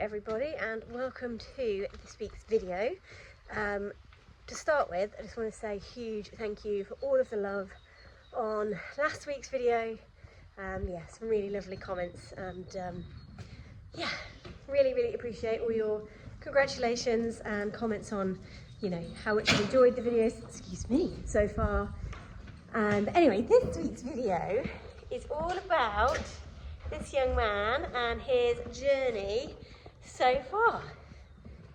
everybody, and welcome to this week's video. To start with, I just want to say a huge thank you for all of the love on last week's video. Yeah, some really lovely comments, and yeah, really appreciate all your congratulations and comments on, you know, how much you've enjoyed the videos, so far. But anyway, this week's video is all about this young man and his journey so far.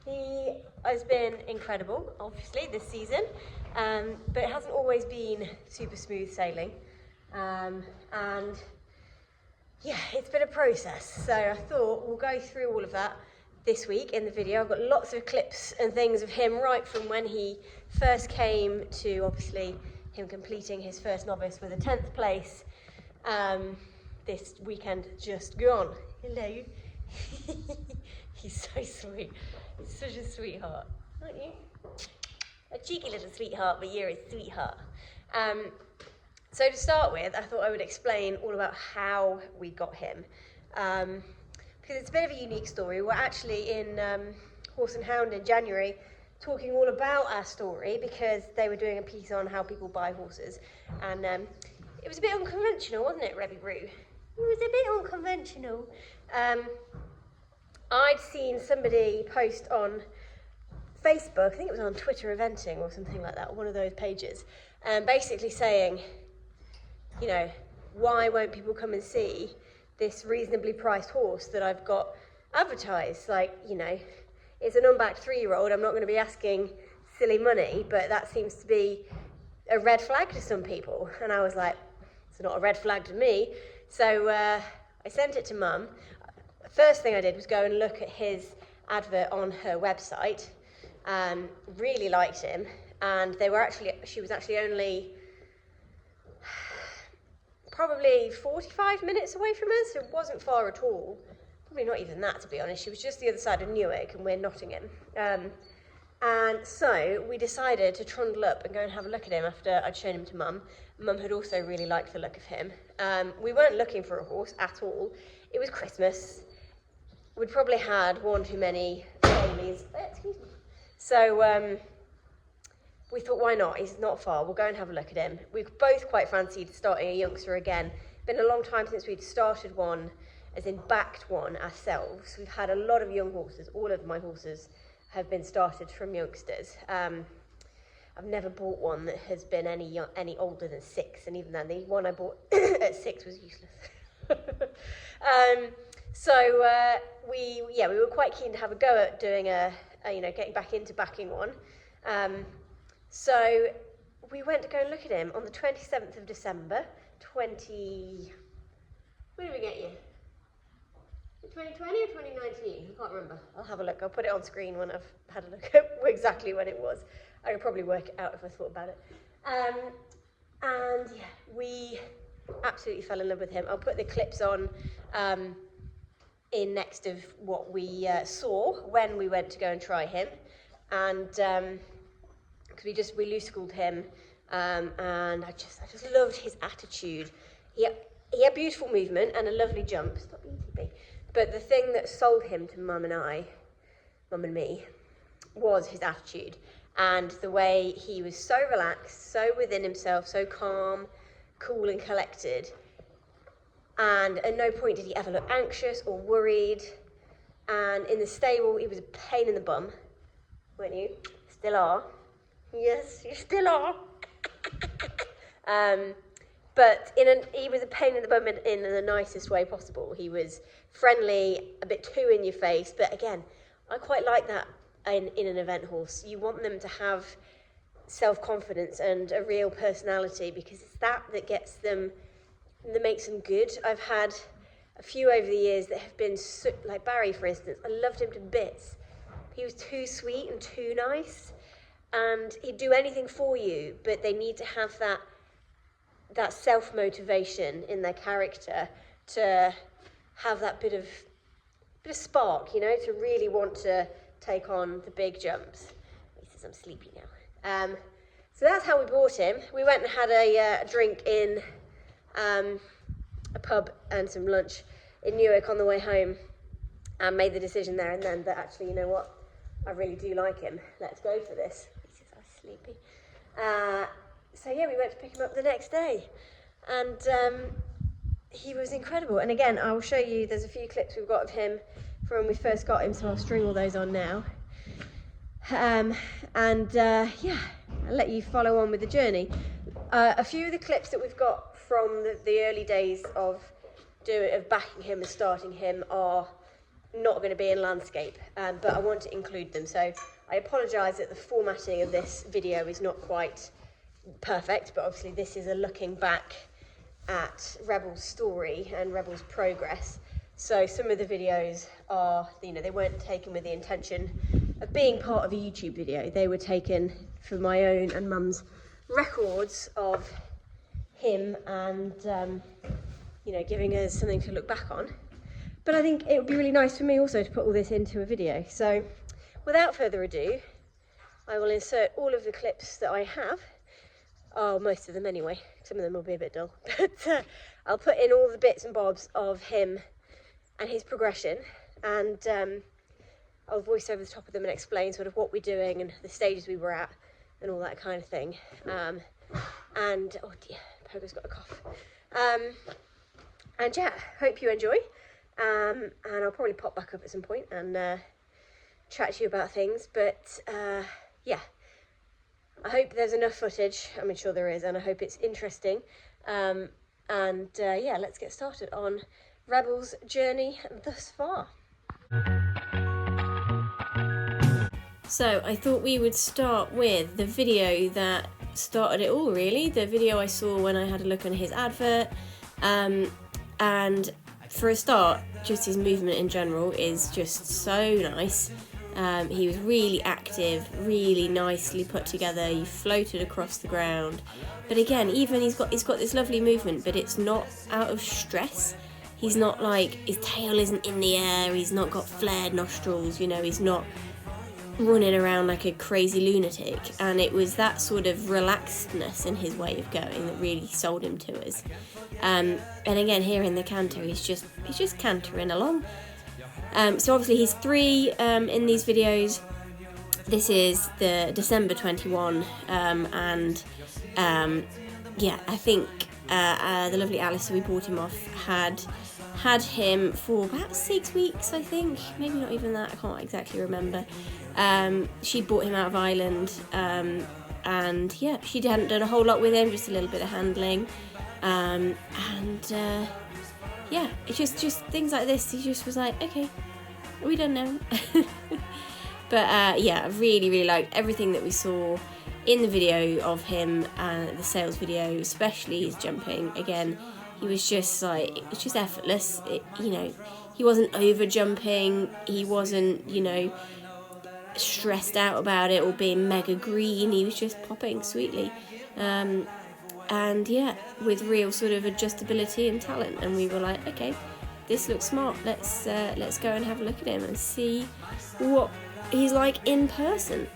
He has been incredible, obviously, this season, but it hasn't always been super smooth sailing. And yeah, it's been a process. So I thought we'll go through all of that this week in the video. I've got lots of clips and things of him right from when he first came to, obviously, him completing his first novice with a 10th place. This weekend just gone. Hello. He's so sweet. He's such a sweetheart, aren't you? A cheeky little sweetheart, but you're a sweetheart. So to start with, I thought I would explain all about how we got him. Because it's a bit of a unique story. We're actually in Horse and Hound in January talking all about our story because they were doing a piece on how people buy horses. And it was a bit unconventional, wasn't it, Rebby Brew? It was a bit unconventional. I'd seen somebody post on Facebook, I think it was on Twitter Eventing or something like that, one of those pages, basically saying, you know, why won't people come and see this reasonably priced horse that I've got advertised? Like, you know, it's an unbacked 3-year-old, I'm not going to be asking silly money, but that seems to be a red flag to some people. And I was like, it's not a red flag to me. So I sent it to Mum. First thing I did was go and look at his advert on her website. Really liked him, and she was actually only probably 45 minutes away from us, so it wasn't far at all. Probably not even that, to be honest. She was just the other side of Newark, and we're Nottingham. And so we decided to trundle up and go and have a look at him after I'd shown him to Mum. Mum had also really liked the look of him. We weren't looking for a horse at all. It was Christmas. We'd probably had one too many Baileys. Excuse me. So we thought, why not? He's not far. We'll go and have a look at him. We both quite fancied starting a youngster again. Been a long time since we'd started one, as in backed one ourselves. We've had a lot of young horses. All of my horses have been started from youngsters. I've never bought one that has been any older than 6, and even then, the one I bought at 6 was useless. So we were quite keen to have a go at doing getting back into backing one. So we went to go and look at him on the 27th of December, when did we get you? 2020 or 2019? I can't remember. I'll have a look. I'll put it on screen when I've had a look at exactly when it was. I could probably work it out if I thought about it. And yeah, we absolutely fell in love with him. I'll put the clips on in next of what we saw when we went to go and try him. And because we loose schooled him, and I just loved his attitude. He had beautiful movement and a lovely jump. Stop being TP. But the thing that sold him to Mum and me, was his attitude. And the way he was so relaxed, so within himself, so calm, cool and collected. And at no point did he ever look anxious or worried. And in the stable, he was a pain in the bum, weren't you? Still are. Yes, you still are. But he was a pain in the bum in the nicest way possible. He was friendly, a bit too in your face. But again, I quite like that in an event horse. You want them to have self-confidence and a real personality, because it's that gets them, that makes them good. I've had a few over the years that have been, like Barry, for instance. I loved him to bits. He was too sweet and too nice, and he'd do anything for you, but they need to have that self-motivation in their character to have that bit of spark, you know, to really want to take on the big jumps. He says I'm sleepy now. So that's how we bought him. We went and had a drink in a pub and some lunch in Newark on the way home. and made the decision there and then that actually, you know what, I really do like him. Let's go for this. He says I'm sleepy. So yeah, we went to pick him up the next day, and he was incredible. And again, I'll show you, there's a few clips we've got of him from when we first got him, so I'll string all those on now. Yeah, I'll let you follow on with the journey. A few of the clips that we've got from the early days of backing him and starting him are not going to be in landscape, but I want to include them. So I apologise that the formatting of this video is not quite perfect, but obviously this is a looking back at Rebel's story and Rebel's progress. So some of the videos are, you know, they weren't taken with the intention of being part of a YouTube video. They were taken for my own and Mum's records of him and, you know, giving us something to look back on. But I think it would be really nice for me also to put all this into a video. So without further ado, I will insert all of the clips that I have. Oh, most of them anyway. Some of them will be a bit dull. But I'll put in all the bits and bobs of him and his progression, and I'll voice over the top of them and explain sort of what we're doing and the stages we were at and all that kind of thing. And oh dear, Pogo's got a cough. And yeah, hope you enjoy. And I'll probably pop back up at some point and chat to you about things. But yeah, I hope there's enough footage. I'm sure there is, and I hope it's interesting. Yeah, let's get started on Rebel's journey thus far. So I thought we would start with the video that started it all, really. The video I saw when I had a look on his advert. And for a start, just his movement in general is just so nice. He was really active, really nicely put together. He floated across the ground. But again, even he's got this lovely movement, but it's not out of stress. He's not like, his tail isn't in the air, he's not got flared nostrils, you know, he's not running around like a crazy lunatic. And it was that sort of relaxedness in his way of going that really sold him to us. And again, here in the canter, he's just cantering along. So obviously he's 3 in these videos. This is the December 21, yeah, I think the lovely Alice, who we bought him off, had him for about 6 weeks, I think, maybe not even that, I can't exactly remember. She bought him out of Ireland, and yeah, she hadn't done a whole lot with him, just a little bit of handling, yeah, it's just things like this. He just was like, okay, we done now. But yeah, I really liked everything that we saw in the video of him, the sales video, especially his jumping. Again, he was just like, it was just effortless. You know, he wasn't over jumping, he wasn't, you know, stressed out about it or being mega green. He was just popping sweetly, and yeah, with real sort of adjustability and talent. And we were like, okay, this looks smart, let's go and have a look at him and see what he's like in person.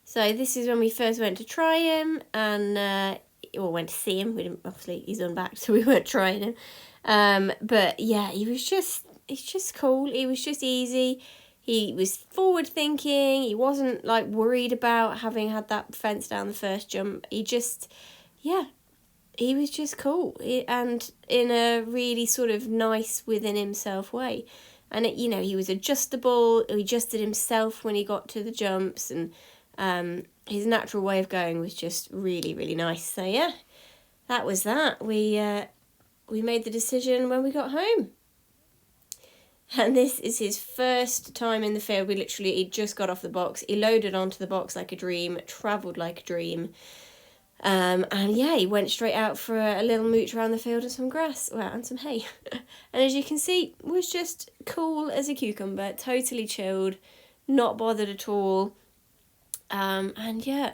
So this is when we first went to try him, and went to see him. We didn't, obviously he's unbacked, so we weren't trying him. But yeah, he's just cool. He was just easy. He was forward thinking. He wasn't like worried about having had that fence down the first jump. He was just cool, and in a really sort of nice within himself way. And you know, he was adjustable. He adjusted himself when he got to the jumps, and his natural way of going was just really nice. So yeah, that was that. We made the decision when we got home. And this is his first time in the field. He just got off the box. He loaded onto the box like a dream, travelled like a dream. And yeah, he went straight out for a little mooch around the field and some grass, and some hay. And as you can see, was just cool as a cucumber, totally chilled, not bothered at all. And yeah,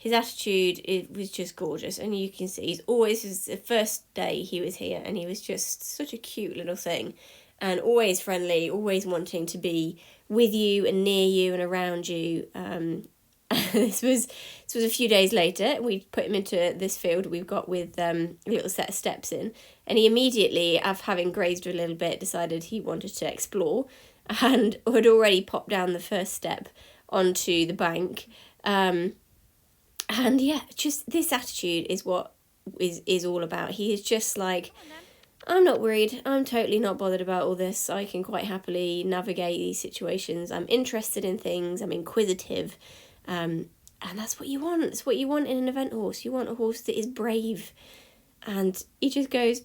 his attitude, it was just gorgeous. And you can see, it was the first day he was here, and he was just such a cute little thing. And always friendly, always wanting to be with you and near you and around you. This was a few days later. We put him into this field we've got with a little set of steps in, and he immediately, after having grazed a little bit, decided he wanted to explore, and had already popped down the first step onto the bank. And yeah, just this attitude is what is all about. He is just like, I'm not worried. I'm totally not bothered about all this. I can quite happily navigate these situations. I'm interested in things. I'm inquisitive. And that's what you want. It's what you want in an event horse. You want a horse that is brave. And he just goes,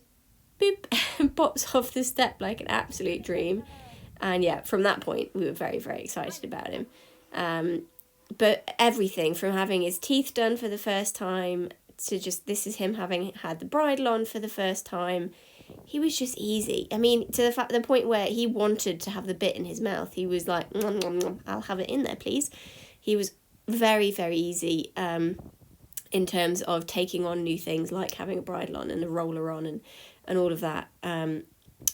boop, and pops off the step like an absolute dream. And yeah, from that point, we were very, very excited about him. But everything from having his teeth done for the first time to just, this is him having had the bridle on for the first time. He was just easy. I mean, to the point where he wanted to have the bit in his mouth. He was like, nom, nom, nom, I'll have it in there, please. He was very, very easy in terms of taking on new things, like having a bridle on and a roller on and all of that.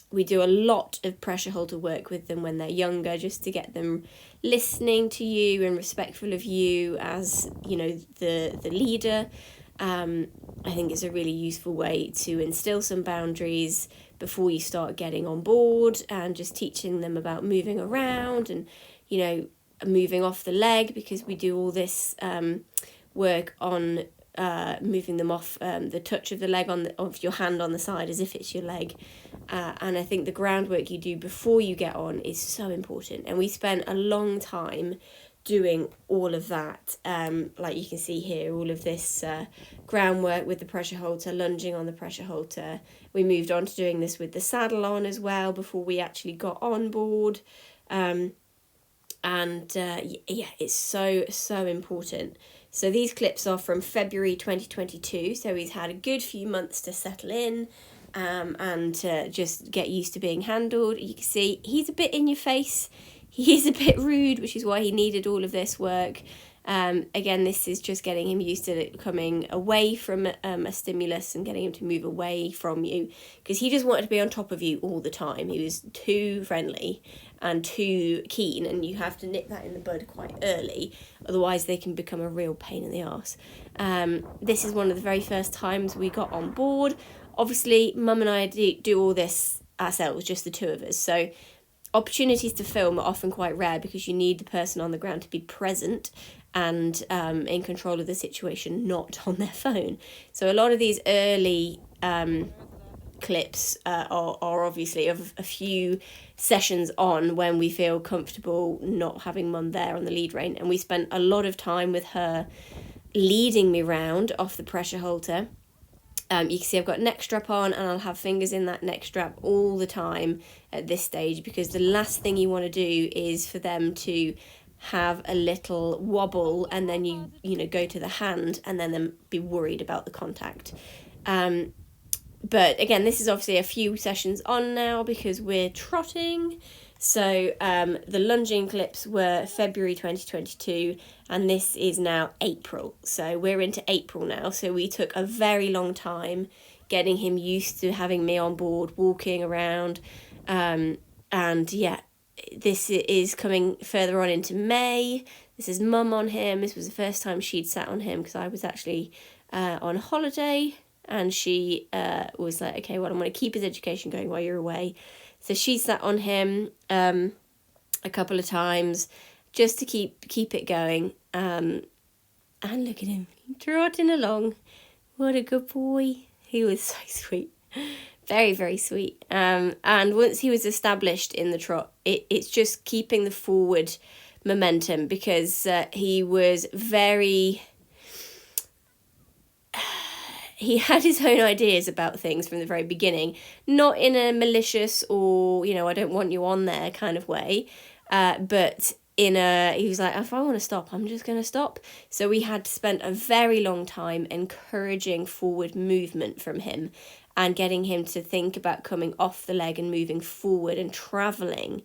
We do a lot of pressure halter work with them when they're younger, just to get them listening to you and respectful of you as, you know, the leader. I think it's a really useful way to instill some boundaries before you start getting on board, and just teaching them about moving around and, you know, moving off the leg, because we do all this work on moving them off the touch of the leg of your hand on the side as if it's your leg. And I think the groundwork you do before you get on is so important. And we spent a long time doing all of that. Like you can see here, all of this groundwork with the pressure halter, lunging on the pressure halter. We moved on to doing this with the saddle on as well before we actually got on board. Yeah, it's so important. So these clips are from February 2022. So he's had a good few months to settle in and just get used to being handled. You can see he's a bit in your face. He is a bit rude, which is why he needed all of this work. Again, this is just getting him used to coming away from a stimulus and getting him to move away from you, because he just wanted to be on top of you all the time. He was too friendly and too keen, and you have to nip that in the bud quite early, otherwise they can become a real pain in the arse. This is one of the very first times we got on board. Obviously, Mum and I do all this ourselves, just the two of us, so opportunities to film are often quite rare, because you need the person on the ground to be present and in control of the situation, not on their phone. So a lot of these early clips are obviously of a few sessions on when we feel comfortable not having Mum there on the lead rein, and we spent a lot of time with her leading me round off the pressure halter. You can see I've got neck strap on, and I'll have fingers in that neck strap all the time at this stage, because the last thing you want to do is for them to have a little wobble and then you know go to the hand and then be worried about the contact. But again, this is obviously a few sessions on now because we're trotting. So the lunging clips were February 2022, and this is now April. So we're into April now. So we took a very long time getting him used to having me on board, walking around. And yeah, this is coming further on into May. This is Mum on him. This was the first time she'd sat on him, because I was actually on holiday, and she was like, okay, well, I'm going to keep his education going while you're away. So she sat on him a couple of times just to keep it going. And look at him trotting along. What a good boy. He was so sweet. Very, very sweet. And once he was established in the trot, it's just keeping the forward momentum, because he was very... He had his own ideas about things from the very beginning, not in a malicious or, I don't want you on there kind of way, but he was like, if I want to stop, I'm just going to stop. So we had to spend a very long time encouraging forward movement from him and getting him to think about coming off the leg and moving forward and travelling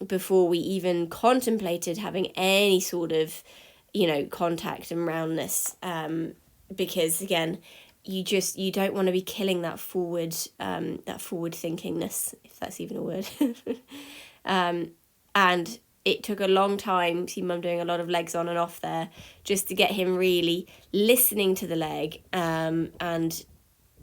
before we even contemplated having any sort of contact and roundness, because again, you don't want to be killing that forward thinkingness, if that's even a word. And it took a long time, see Mum doing a lot of legs on and off there, just to get him really listening to the leg, and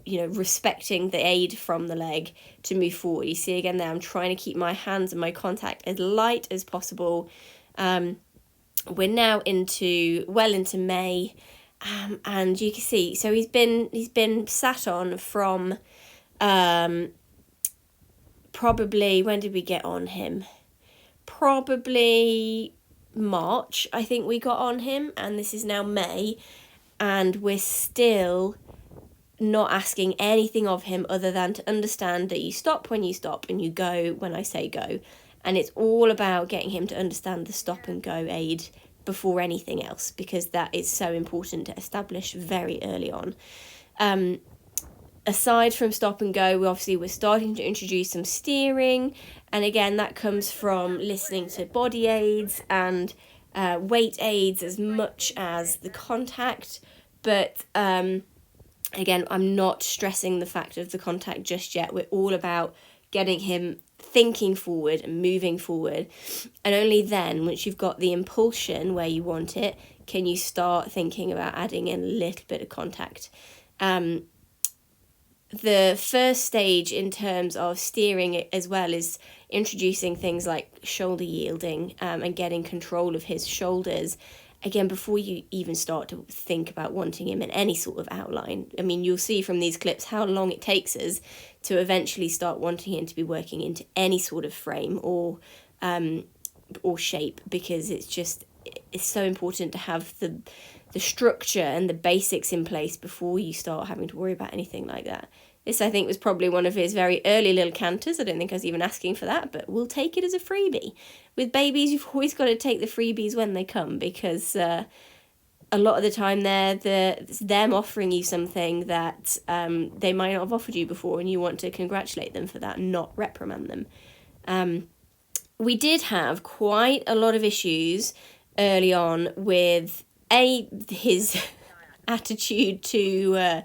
respecting the aid from the leg to move forward. You see again there, I'm trying to keep my hands and my contact as light as possible. We're now into May, and you can see, so he's been sat on from probably, when did we get on him? Probably March, I think we got on him, and this is now May, and we're still not asking anything of him other than to understand that you stop when you stop and you go when I say go. And it's all about getting him to understand the stop and go aid before anything else, because that is so important to establish very early on. Aside from stop and go, we're starting to introduce some steering, and again that comes from listening to body aids and weight aids as much as the contact, but again, I'm not stressing the fact of the contact just yet. We're all about getting him thinking forward and moving forward, and only then, once you've got the impulsion where you want it, can you start thinking about adding in a little bit of contact. The first stage in terms of steering it as well is introducing things like shoulder yielding, and getting control of his shoulders, again, before you even start to think about wanting him in any sort of outline. I mean, you'll see from these clips how long it takes us to eventually start wanting him to be working into any sort of frame or shape, because it's so important to have the structure and the basics in place before you start having to worry about anything like that. This, I think, was probably one of his very early little canters. I don't think I was even asking for that, but we'll take it as a freebie. With babies, you've always got to take the freebies when they come, because a lot of the time it's them offering you something that they might not have offered you before, and you want to congratulate them for that, not reprimand them. We did have quite a lot of issues early on with his attitude to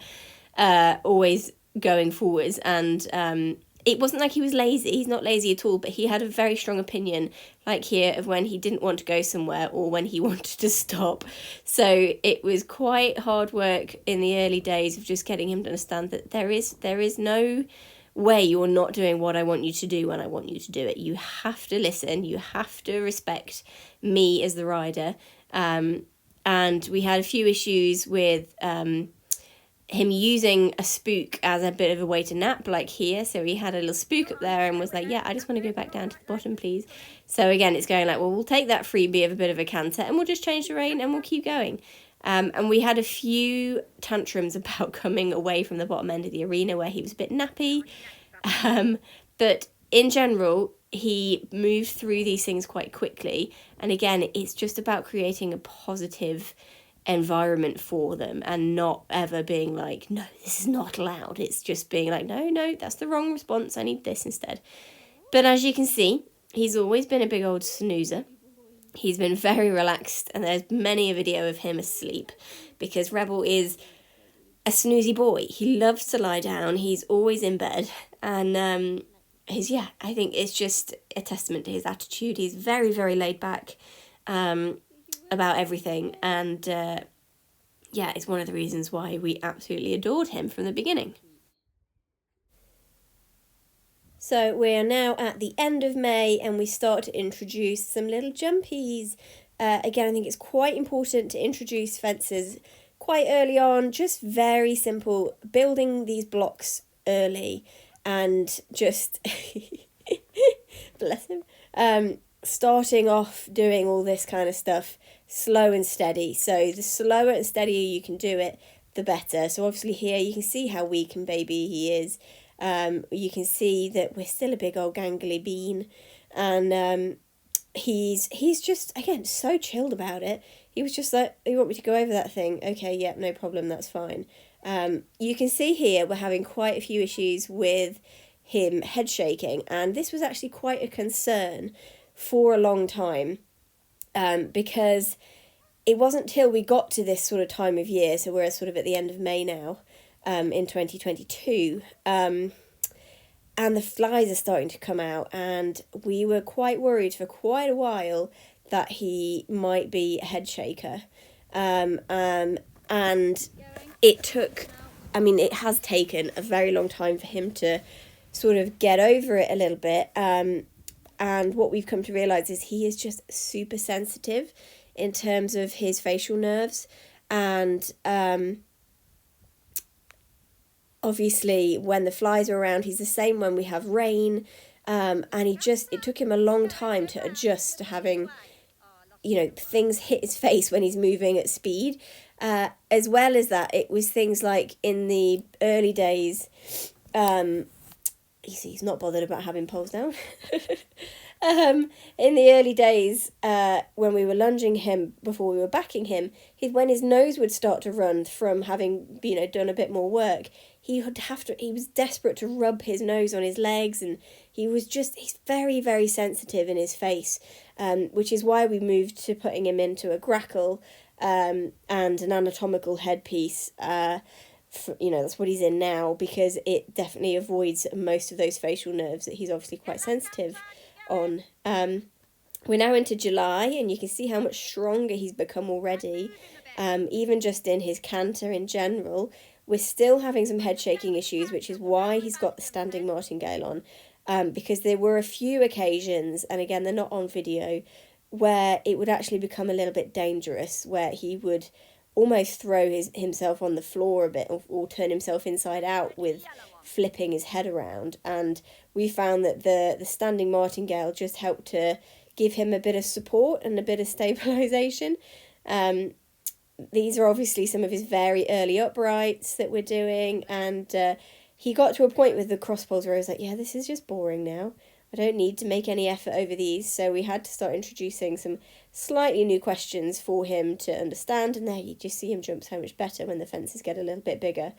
always going forwards, and it wasn't like he was lazy. He's not lazy at all, but he had a very strong opinion, like here, of when he didn't want to go somewhere or when he wanted to stop. So it was quite hard work in the early days of just getting him to understand that there is no way you're not doing what I want you to do when I want you to do it. You have to listen, you have to respect me as the rider. And we had a few issues with him using a spook as a bit of a way to nap, like here. So he had a little spook up there and was like, yeah, I just want to go back down to the bottom, please. So again, it's going like, well, we'll take that freebie of a bit of a canter and we'll just change the rein and we'll keep going. And we had a few tantrums about coming away from the bottom end of the arena where he was a bit nappy. But in general, he moved through these things quite quickly. And again, it's just about creating a positive environment for them and not ever being like, no, this is not allowed. It's just being like, no, that's the wrong response. I need this instead. But as you can see, he's always been a big old snoozer. He's been very relaxed, and there's many a video of him asleep because Rebel is a snoozy boy. He loves to lie down. He's always in bed, and I think it's just a testament to his attitude. He's very, very laid back about everything, and it's one of the reasons why we absolutely adored him from the beginning. So we are now at the end of May and we start to introduce some little jumpies. Again, I think it's quite important to introduce fences quite early on, just very simple, building these blocks early and just, bless him, starting off doing all this kind of stuff slow and steady. So the slower and steadier you can do it, the better. So obviously here you can see how weak and baby he is. You can see that we're still a big old gangly bean, and he's just, again, so chilled about it. He was just like, you want me to go over that thing? Okay, yeah, no problem, that's fine. You can see here we're having quite a few issues with him head shaking, and this was actually quite a concern for a long time, because it wasn't till we got to this sort of time of year, so we're sort of at the end of May now, in 2022, and the flies are starting to come out, and we were quite worried for quite a while that he might be a head shaker. And it has taken a very long time for him to sort of get over it a little bit. And what we've come to realise is he is just super sensitive in terms of his facial nerves. And obviously when the flies are around, he's the same when we have rain. And it took him a long time to adjust to having, things hit his face when he's moving at speed. As well as that, it was things like in the early days, he's not bothered about having poles down. In the early days, when we were lunging him before we were backing him, when his nose would start to run from having, done a bit more work, he was desperate to rub his nose on his legs, and he's very, very sensitive in his face, which is why we moved to putting him into a grackle, and an anatomical headpiece. That's what he's in now, because it definitely avoids most of those facial nerves that he's obviously quite sensitive on. We're now into July, and you can see how much stronger he's become already. Even just in his canter in general, we're still having some head shaking issues, which is why he's got the standing martingale on, because there were a few occasions, and again they're not on video, where it would actually become a little bit dangerous, where he would almost throw himself on the floor a bit, or turn himself inside out with flipping his head around. And we found that the standing martingale just helped to give him a bit of support and a bit of stabilisation. These are obviously some of his very early uprights that we're doing, and he got to a point with the cross poles where I was like, yeah, this is just boring now. I don't need to make any effort over these. So we had to start introducing some slightly new questions for him to understand, and there you just see him jump so much better when the fences get a little bit bigger.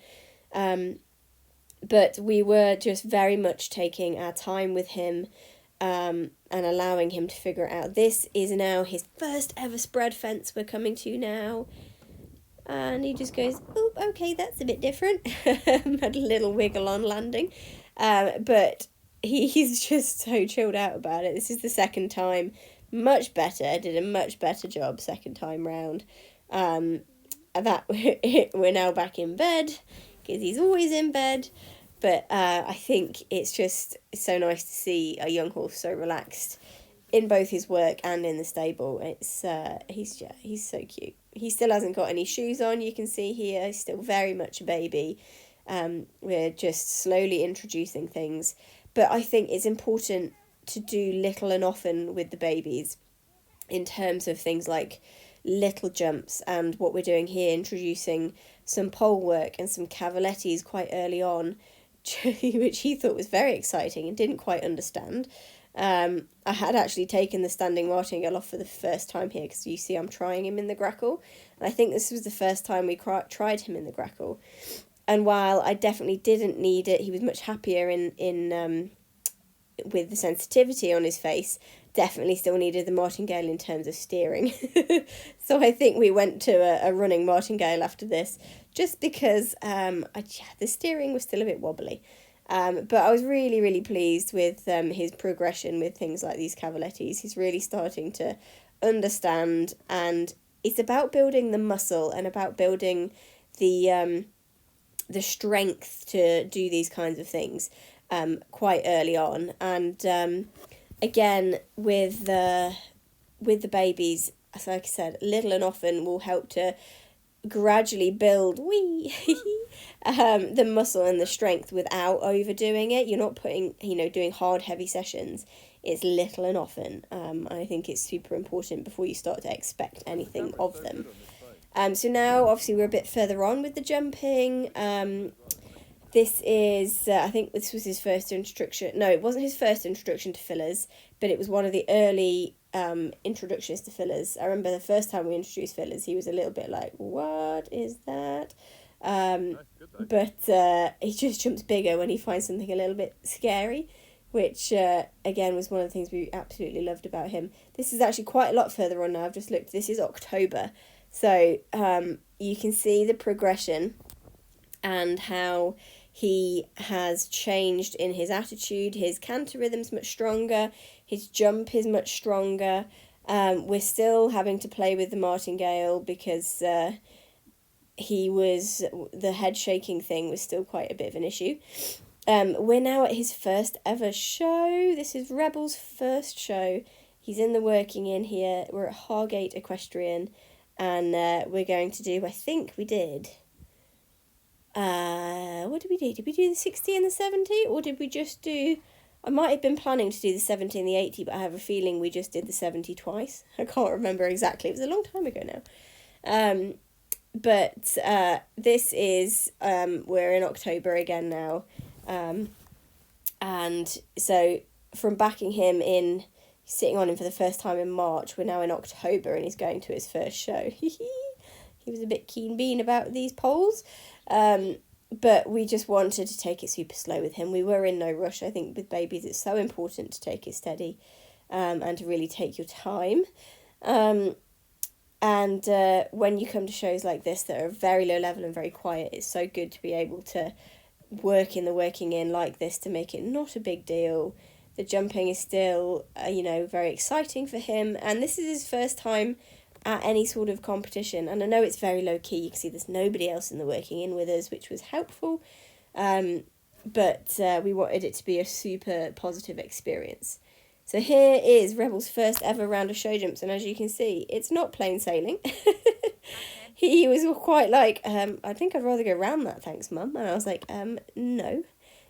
But we were just very much taking our time with him, and allowing him to figure it out. This is now his first ever spread fence we're coming to now. And he just goes, oh, okay, that's a bit different. Had a little wiggle on landing. But he's just so chilled out about it. This is the second time. Much better. Did a much better job second time round. That we're now back in bed, because he's always in bed. But I think it's so nice to see a young horse so relaxed in both his work and in the stable. It's he's so cute. He still hasn't got any shoes on, you can see here. He's still very much a baby. We're just slowly introducing things. But I think it's important to do little and often with the babies, in terms of things like little jumps, and what we're doing here, introducing some pole work and some cavalettis quite early on, which he thought was very exciting and didn't quite understand. I had actually taken the standing martingale off for the first time here, because you see I'm trying him in the grackle, and I think this was the first time we tried him in the grackle. And while I definitely didn't need it, he was much happier in with the sensitivity on his face. Definitely still needed the martingale in terms of steering. So I think we went to a running martingale after this, just because the steering was still a bit wobbly. But I was really, really pleased with his progression with things like these cavalettis. He's really starting to understand, and it's about building the muscle and about building the strength to do these kinds of things quite early on. And again, with the babies, as like I said, little and often will help to gradually build the muscle and the strength without overdoing it. You're not doing hard, heavy sessions. It's little and often. I think it's super important before you start to expect anything of them. So now, obviously, we're a bit further on with the jumping. This is, I think this was his first introduction. No, it wasn't his first introduction to fillers, but it was one of the early introductions to fillers. I remember the first time we introduced fillers, he was a little bit like, what is that? But he just jumps bigger when he finds something a little bit scary, which, again, was one of the things we absolutely loved about him. This is actually quite a lot further on now. I've just looked. This is October. So you can see the progression and how he has changed in his attitude. His canter rhythm's much stronger. His jump is much stronger. We're still having to play with the martingale because the head shaking thing was still quite a bit of an issue. We're now at his first ever show. This is Rebel's first show. He's in the working in here. We're at Hargate Equestrian, and we're going to do, I think we did, what did we do? Did we do the 60 and the 70, or did we just do, I might have been planning to do the 70 and the 80, but I have a feeling we just did the 70 twice. I can't remember exactly. It was a long time ago now. But this is, we're in October again now. And so from backing him in, sitting on him for the first time in March, we're now in October and he's going to his first show. He was a bit keen bean about these polls. But we just wanted to take it super slow with him. We were in no rush. I think with babies it's so important to take it steady and to really take your time. And when you come to shows like this that are very low level and very quiet, it's so good to be able to work in the working in like this to make it not a big deal. The jumping is still, very exciting for him. And this is his first time at any sort of competition. And I know it's very low key. You can see there's nobody else in the working in with us, which was helpful. But we wanted it to be a super positive experience. So here is Rebel's first ever round of show jumps, and as you can see, it's not plain sailing. He was quite like, I think I'd rather go round that, thanks, Mum. And I was like, no,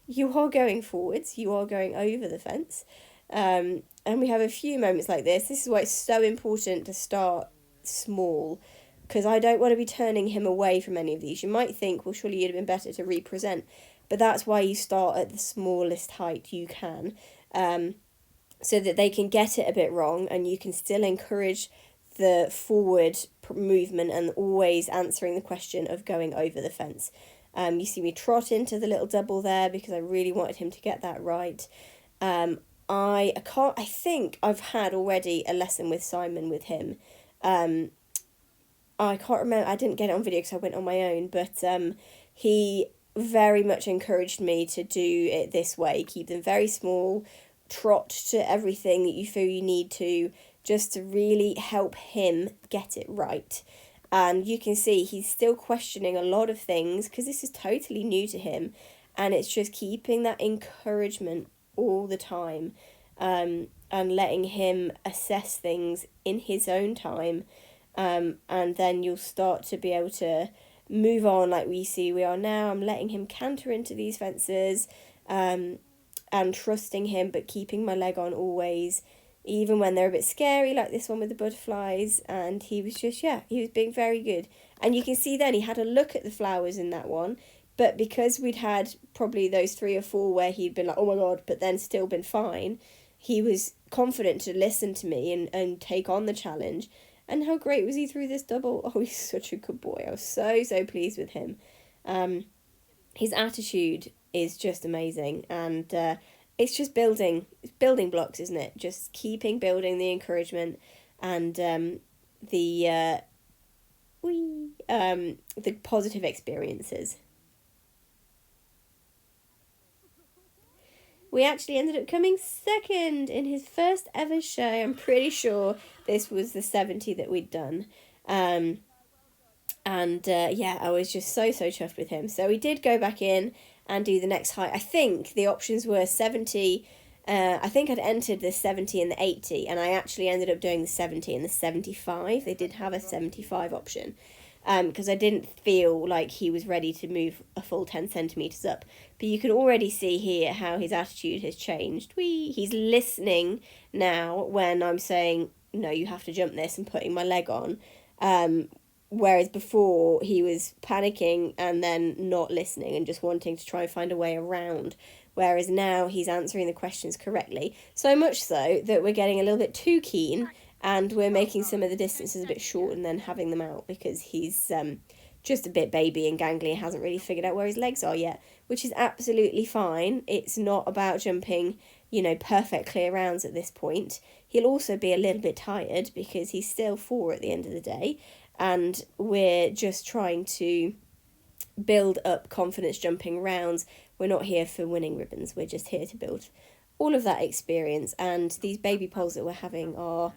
you are going forwards, you are going over the fence. And we have a few moments like this. This is why it's so important to start small, because I don't want to be turning him away from any of these. You might think, well, surely you'd have been better to represent, but that's why you start at the smallest height you can. So that they can get it a bit wrong and you can still encourage the forward movement and always answering the question of going over the fence. You see me trot into the little double there because I really wanted him to get that right. I think I've had already a lesson with Simon with him. I can't remember, I didn't get it on video because I went on my own, but he very much encouraged me to do it this way, keep them very small, trot to everything that you feel you need to, just to really help him get it right. And you can see he's still questioning a lot of things because this is totally new to him, and it's just keeping that encouragement all the time, and letting him assess things in his own time, and then you'll start to be able to move on like we see we are now. I'm letting him canter into these fences, and trusting him, but keeping my leg on always, even when they're a bit scary, like this one with the butterflies. And he was just, he was being very good. And you can see then he had a look at the flowers in that one, but because we'd had probably those 3 or 4 where he'd been like, oh my God, but then still been fine, he was confident to listen to me and take on the challenge. And how great was he through this double? Oh, he's such a good boy. I was so pleased with him. His attitude is just amazing, and it's just building blocks, isn't it? Just keeping building the encouragement and the positive experiences. We actually ended up coming second in his first ever show. I'm pretty sure this was the 70 that we'd done. I was just so chuffed with him. So we did go back in and do the next height. I think the options were 70. I think I'd entered the 70 and the 80, and I actually ended up doing the 70 and the 75. They did have a 75 option, because I didn't feel like he was ready to move a full 10 centimetres up. But you can already see here how his attitude has changed. He's listening now when I'm saying, no, you have to jump this, and putting my leg on. Whereas before he was panicking and then not listening and just wanting to try and find a way around. Whereas now he's answering the questions correctly. So much so that we're getting a little bit too keen and we're making some of the distances a bit short and then having them out because he's just a bit baby and gangly and hasn't really figured out where his legs are yet, which is absolutely fine. It's not about jumping, perfect clear rounds at this point. He'll also be a little bit tired because he's still 4 at the end of the day. and we're just trying to build up confidence jumping rounds. We're not here for winning ribbons, we're just here to build all of that experience, and these baby poles that we're having are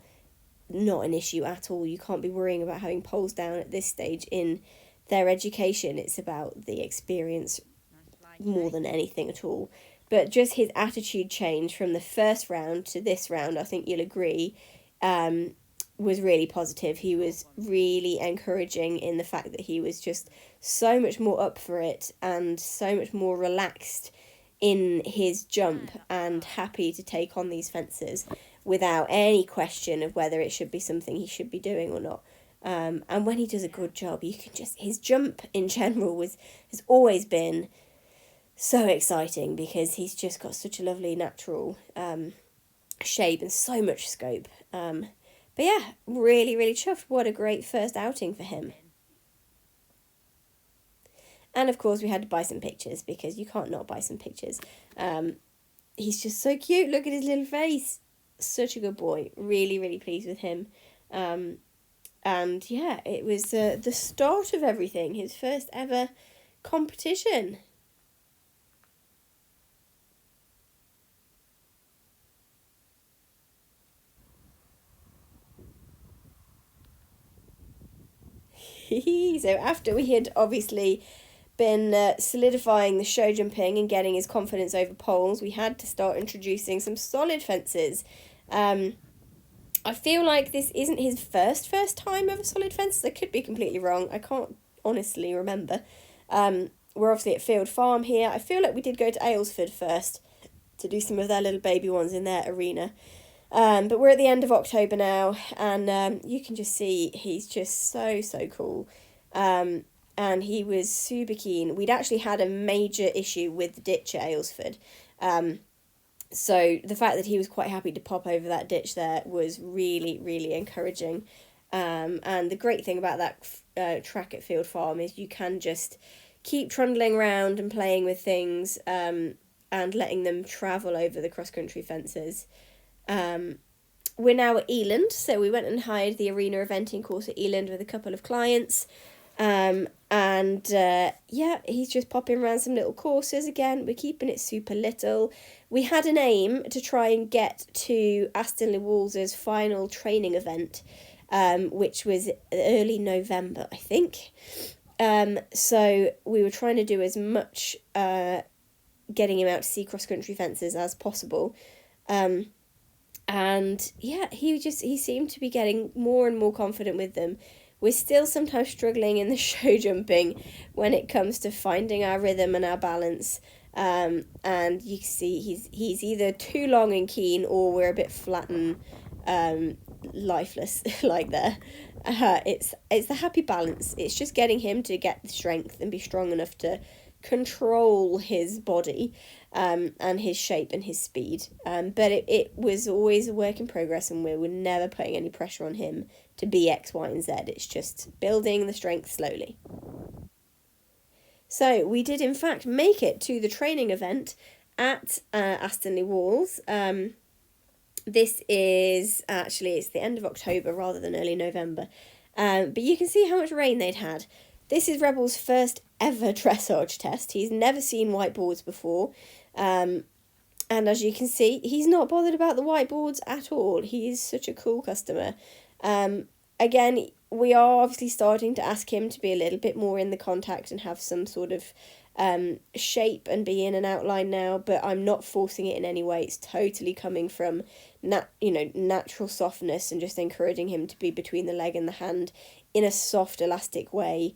not an issue at all. You can't be worrying about having poles down at this stage in their education. It's about the experience more than anything at all. But just his attitude change from the first round to this round, I think you'll agree, was really positive. He was really encouraging in the fact that he was just so much more up for it and so much more relaxed in his jump and happy to take on these fences without any question of whether it should be something he should be doing or not. And when he does a good job, you can just, his jump in general has always been so exciting because he's just got such a lovely natural shape and so much scope. But yeah, really, really chuffed. What a great first outing for him. And of course we had to buy some pictures because you can't not buy some pictures. He's just so cute. Look at his little face. Such a good boy. Really, really pleased with him. And yeah, it was the start of everything. His first ever competition. So after we had obviously been solidifying the show jumping and getting his confidence over poles, we had to start introducing some solid fences. I feel like this isn't his first time over solid fences. I could be completely wrong. I can't honestly remember. We're obviously at Field Farm here. I feel like we did go to Aylesford first to do some of their little baby ones in their arena. But we're at the end of October now, and you can just see he's just so cool. And he was super keen. We'd actually had a major issue with the ditch at Aylesford. So the fact that he was quite happy to pop over that ditch there was really, really encouraging. And the great thing about that track at Field Farm is you can just keep trundling around and playing with things and letting them travel over the cross-country fences. We're now at Eland, so we went and hired the arena eventing course at Eland with a couple of clients. Yeah, he's just popping around some little courses again. We're keeping it super little. We had an aim to try and get to Aston Wols's final training event, which was early November, I think. So we were trying to do as much getting him out to see cross-country fences as possible. And yeah, he seemed to be getting more and more confident with them. We're still sometimes struggling in the show jumping when it comes to finding our rhythm and our balance. And you can see he's either too long and keen or we're a bit flat and lifeless like there. It's the happy balance. It's just getting him to get the strength and be strong enough to control his body and his shape and his speed. But it was always a work in progress, and we were never putting any pressure on him to be X, Y, and Z. It's just building the strength slowly. So we did in fact make it to the training event at Aston Walls. This is actually, it's the end of October rather than early November. But you can see how much rain they'd had. This is Rebel's first ever dressage test. He's never seen whiteboards before. And as you can see, he's not bothered about the whiteboards at all. He's such a cool customer. Again, we are obviously starting to ask him to be a little bit more in the contact and have some sort of shape and be in an outline now, but I'm not forcing it in any way. It's totally coming from natural softness and just encouraging him to be between the leg and the hand in a soft, elastic way.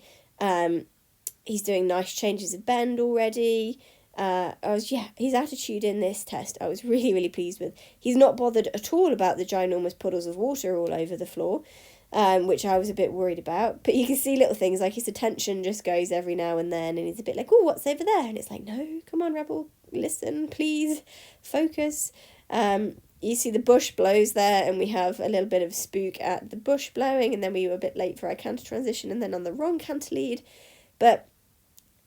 He's doing nice changes of bend already. His attitude in this test I was really, really pleased with. He's not bothered at all about the ginormous puddles of water all over the floor, which I was a bit worried about. But you can see little things like his attention just goes every now and then, and he's a bit like, oh, what's over there? And it's like, no, come on, Rebel, listen, please, focus. You see the bush blows there, and we have a little bit of spook at the bush blowing, and then we were a bit late for our canter transition, and then on the wrong canter lead. But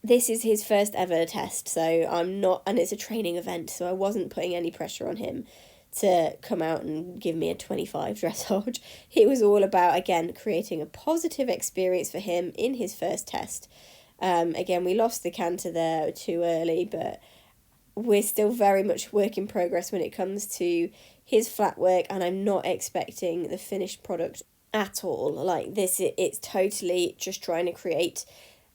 this is his first ever test, so I'm not, and it's a training event, so I wasn't putting any pressure on him to come out and give me a 25 dressage. It was all about, again, creating a positive experience for him in his first test. Again, we lost the canter there too early, but we're still very much work in progress when it comes to his flat work, and I'm not expecting the finished product at all. Like this, it's totally just trying to create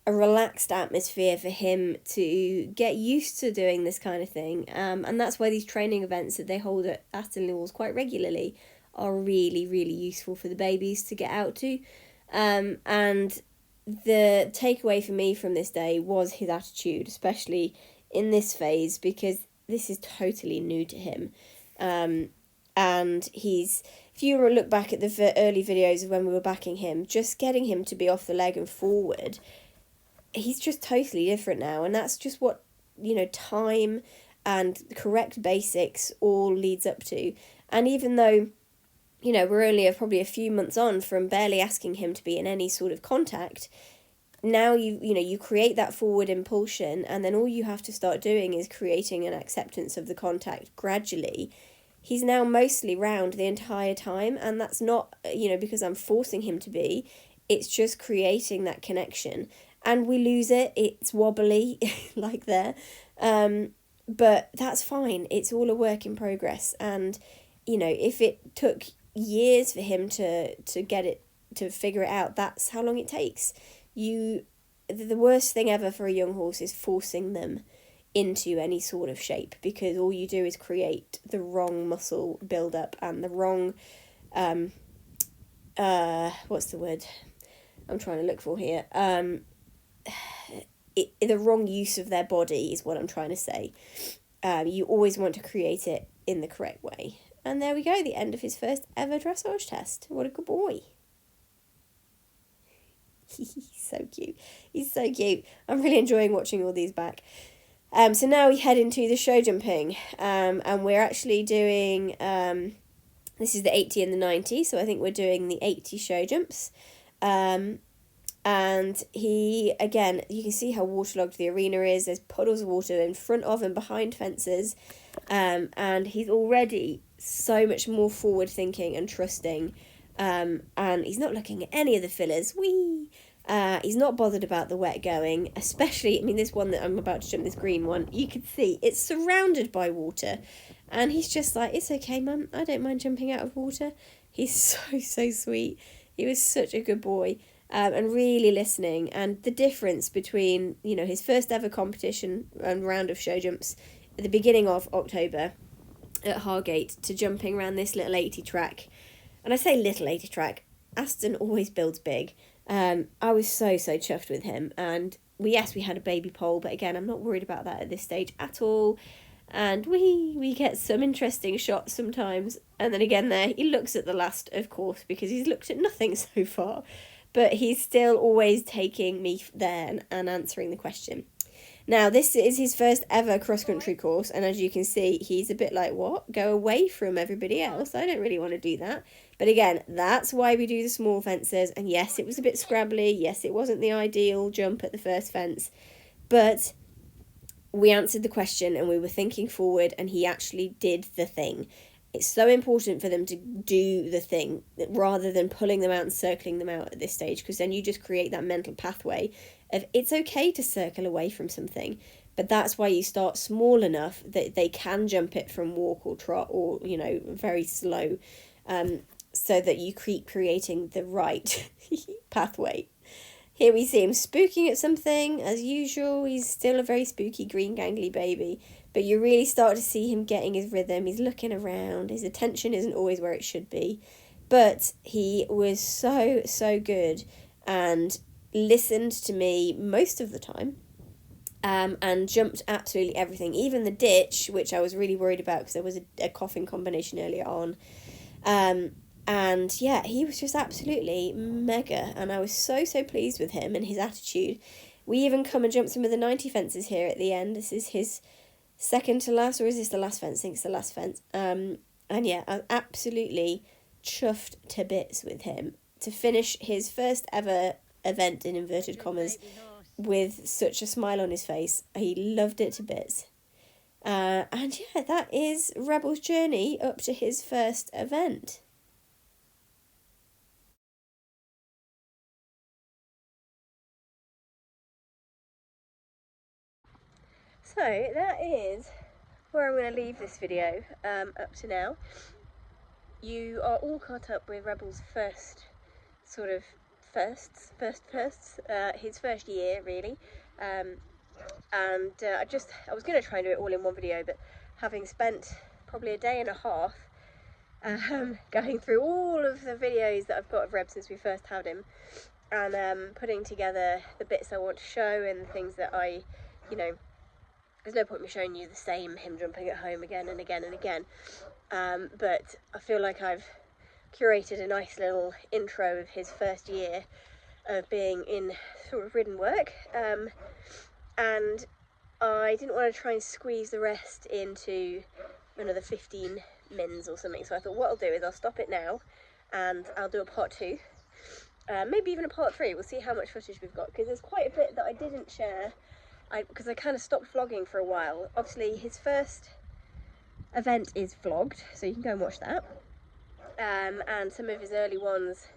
a relaxed atmosphere for him to get used to doing this kind of thing. And that's why these training events that they hold at Aston Lewis quite regularly are really, really useful for the babies to get out to. And the takeaway for me from this day was his attitude, especially in this phase, because this is totally new to him. And he's, if you look back at the early videos of when we were backing him, just getting him to be off the leg and forward, he's just totally different now. And that's just what, time and correct basics all leads up to. And even though, we're only probably a few months on from barely asking him to be in any sort of contact, now you create that forward impulsion, and then all you have to start doing is creating an acceptance of the contact gradually. He's now mostly round the entire time, and that's not, because I'm forcing him to be. It's just creating that connection. And we lose it, it's wobbly, like there. But that's fine, it's all a work in progress. And, if it took years for him to get it, to figure it out, that's how long it takes. The worst thing ever for a young horse is forcing them into any sort of shape, because all you do is create the wrong muscle build-up and the wrong, what's the word I'm trying to look for here? The wrong use of their body is what I'm trying to say. You always want to create it in the correct way. And there we go, the end of his first ever dressage test. What a good boy. He's so cute. He's so cute. I'm really enjoying watching all these back. So now we head into the show jumping. And we're actually doing, this is the 80 and the 90, so I think we're doing the 80 show jumps. And he, again, you can see how waterlogged the arena is. There's puddles of water in front of and behind fences. And he's already so much more forward thinking and trusting. And he's not looking at any of the fillers. He's not bothered about the wet going, especially, this one that I'm about to jump, this green one, you can see it's surrounded by water. And he's just like, it's okay, Mum, I don't mind jumping out of water. He's so sweet. He was such a good boy. And really listening, and the difference between, his first ever competition and round of show jumps at the beginning of October at Hargate to jumping around this little 80 track. And I say little 80 track, Aston always builds big. I was so chuffed with him, and we had a baby pole, but again, I'm not worried about that at this stage at all. And we get some interesting shots sometimes, and then again there, he looks at the last, of course, because he's looked at nothing so far. But he's still always taking me there and answering the question. Now, this is his first ever cross-country course, and as you can see, he's a bit like, what? Go away from everybody else? I don't really want to do that. But again, that's why we do the small fences, and yes, it was a bit scrabbly. Yes, it wasn't the ideal jump at the first fence, but we answered the question, and we were thinking forward, and he actually did the thing. It's so important for them to do the thing rather than pulling them out and circling them out at this stage, because then you just create that mental pathway of it's okay to circle away from something. But that's why you start small enough that they can jump it from walk or trot or, very slow, so that you keep creating the right pathway. Here we see him spooking at something, as usual. He's still a very spooky green gangly baby. But you really start to see him getting his rhythm. He's looking around. His attention isn't always where it should be. But he was so good and listened to me most of the time. And jumped absolutely everything. Even the ditch, which I was really worried about because there was a coughing combination earlier on. And yeah, he was just absolutely mega. And I was so pleased with him and his attitude. We even come and jump some of the 90 fences here at the end. This is his second to last, or is this the last fence? I think it's the last fence. And yeah, I'm absolutely chuffed to bits with him to finish his first ever event, in inverted commas, with such a smile on his face. He loved it to bits. And yeah, that is Rebel's journey up to his first event. So that is where I'm going to leave this video up to now. You are all caught up with Rebel's first sort of firsts, his first year really. And I was going to try and do it all in one video, but having spent probably a day and a half going through all of the videos that I've got of Reb since we first had him, and putting together the bits I want to show and the things that there's no point me showing you the same him jumping at home again and again and again, but I feel like I've curated a nice little intro of his first year of being in sort of ridden work, and I didn't want to try and squeeze the rest into another 15 mins or something, so I thought what I'll do is I'll stop it now and I'll do a part 2, maybe even a part 3. We'll see how much footage we've got, because there's quite a bit that I didn't share because I kind of stopped vlogging for a while. Obviously his first event is vlogged, so you can go and watch that, and some of his early ones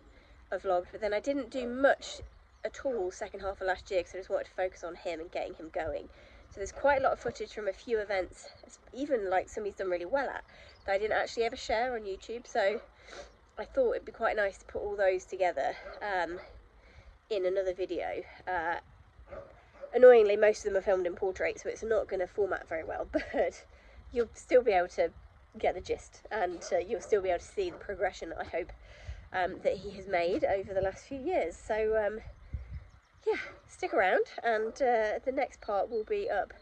are vlogged, but then I didn't do much at all second half of last year because I just wanted to focus on him and getting him going. So there's quite a lot of footage from a few events, even like some he's done really well at, that I didn't actually ever share on YouTube, so I thought it'd be quite nice to put all those together in another video. Annoyingly, most of them are filmed in portrait, so it's not going to format very well, but you'll still be able to get the gist, and you'll still be able to see the progression, I hope, that he has made over the last few years. So yeah, stick around, and the next part will be up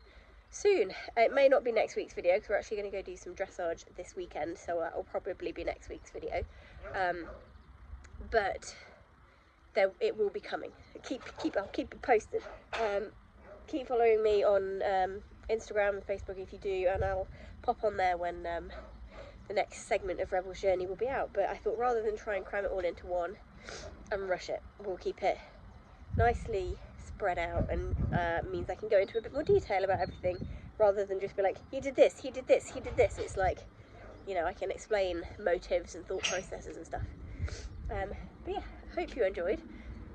soon. It may not be next week's video because we're actually going to go do some dressage this weekend, so that will probably be next week's video, but it will be coming. I'll keep you posted. Keep following me on Instagram and Facebook if you do, and I'll pop on there when the next segment of Rebel's journey will be out. But I thought rather than try and cram it all into one and rush it, we'll keep it nicely spread out, and means I can go into a bit more detail about everything rather than just be like, he did this, he did this, he did this. It's like, I can explain motives and thought processes and stuff. But yeah, hope you enjoyed,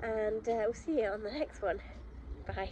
and we'll see you on the next one. Bye.